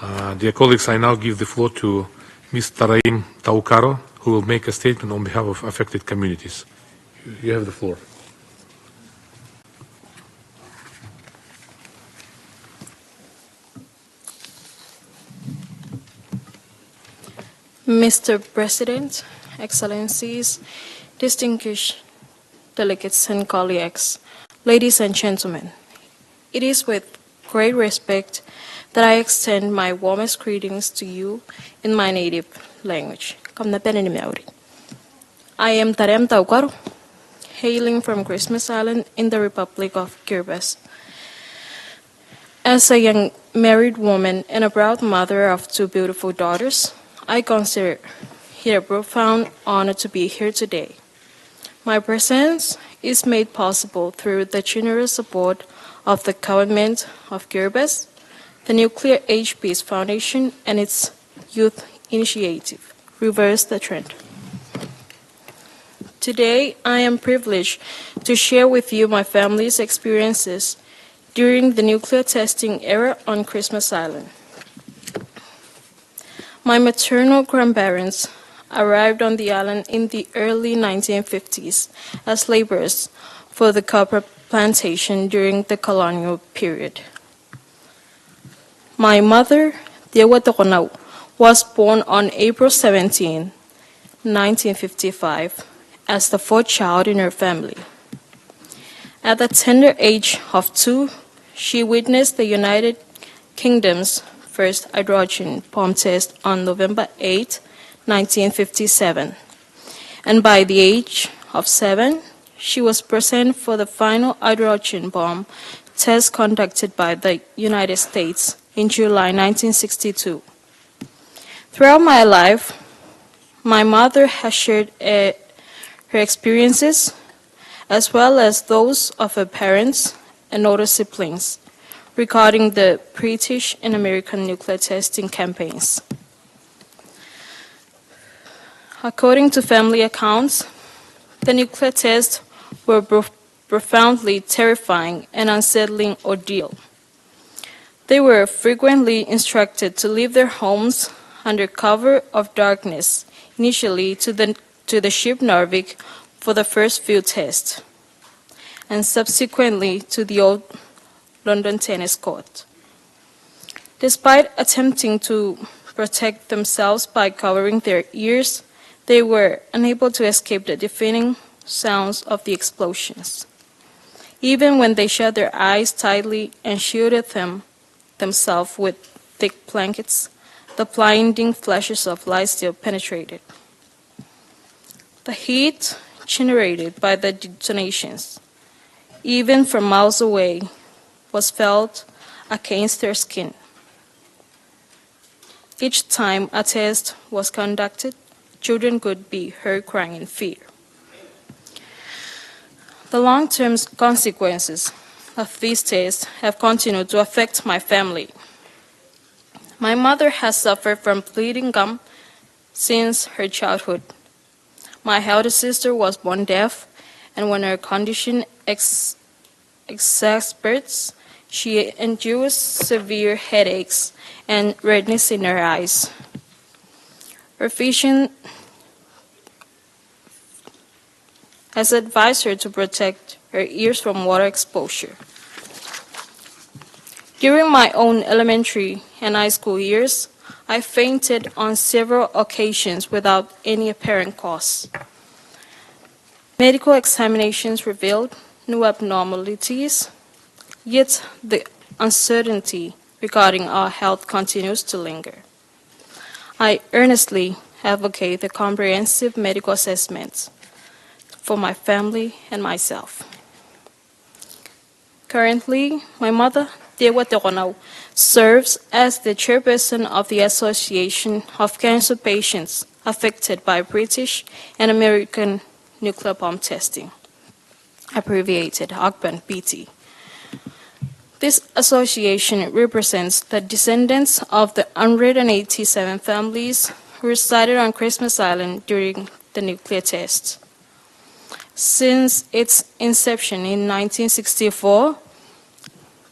Dear colleagues, I now give the floor to Ms. Taraem Taukaro, who will make a statement on behalf of affected communities. You have the floor. Mr. President, Excellencies, distinguished delegates and colleagues, ladies and gentlemen, it is with great respect that I extend my warmest greetings to you in my native language. I am Taraem Taukaro, hailing from Christmas Island in the Republic of Kiribati. As a young married woman and a proud mother of two beautiful daughters, I consider it a profound honor to be here today. My presence is made possible through the generous support of the Government of Kiribati, the Nuclear Age Peace Foundation, and its youth initiative, Reverse the Trend. Today, I am privileged to share with you my family's experiences during the nuclear testing era on Christmas Island. My maternal grandparents arrived on the island in the early 1950s as laborers for the copper plantation during the colonial period. My mother, Dewa Tokonau, was born on April 17, 1955, as the fourth child in her family. At the tender age of 2, she witnessed the United Kingdom's first hydrogen bomb test on November 8, 1957, and by the age of 7, she was present for the final hydrogen bomb test conducted by the United States in July 1962. Throughout my life, my mother has shared her experiences as well as those of her parents and older siblings regarding the British and American nuclear testing campaigns. According to family accounts, the nuclear tests were profoundly terrifying and unsettling ordeal. They were frequently instructed to leave their homes under cover of darkness, initially to the ship Narvik for the first field test, and subsequently to the old London tennis court. Despite attempting to protect themselves by covering their ears, they were unable to escape the deafening sounds of the explosions. Even when they shut their eyes tightly and shielded themselves with thick blankets, the blinding flashes of light still penetrated. The heat generated by the detonations, even from miles away, was felt against their skin. Each time a test was conducted, children could be heard crying in fear. The long-term consequences of these tests have continued to affect my family. My mother has suffered from bleeding gum since her childhood. My elder sister was born deaf, and when her condition exacerbates, she endures severe headaches and redness in her eyes. Her physician has advised her to protect her ears from water exposure. During my own elementary and high school years, I fainted on several occasions without any apparent cause. Medical examinations revealed no abnormalities, yet the uncertainty regarding our health continues to linger. I earnestly advocate the comprehensive medical assessments for my family and myself. Currently, my mother, Dewa Tokonau, serves as the chairperson of the Association of Cancer Patients Affected by British and American Nuclear Bomb Testing, abbreviated ACBAN-BT. This association represents the descendants of the 187 families who resided on Christmas Island during the nuclear test. Since its inception in 1964,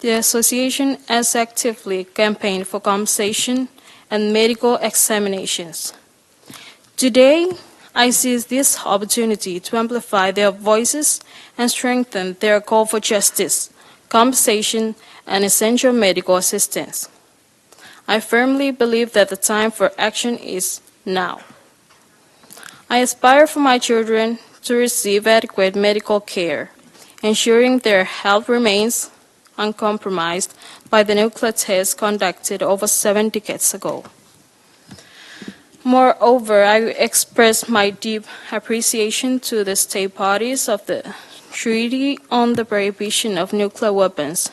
The association has actively campaigned for compensation and medical examinations. Today, I seize this opportunity to amplify their voices and strengthen their call for justice, compensation, and essential medical assistance. I firmly believe that the time for action is now. I aspire for my children to receive adequate medical care, ensuring their health remains uncompromised by the nuclear tests conducted over 7 decades ago. Moreover, I express my deep appreciation to the state parties of the Treaty on the Prohibition of Nuclear Weapons,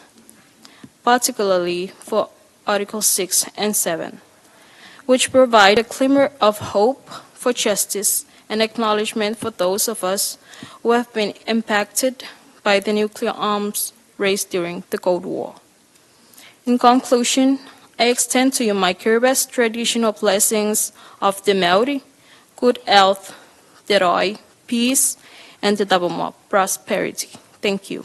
particularly for Articles 6 and 7, which provide a glimmer of hope for justice and acknowledgement for those of us who have been impacted by the nuclear arms race during the Cold War. In conclusion, I extend to you my Kiribati traditional blessings of the Maori, good health, the Roi, peace, and the double prosperity. Thank you.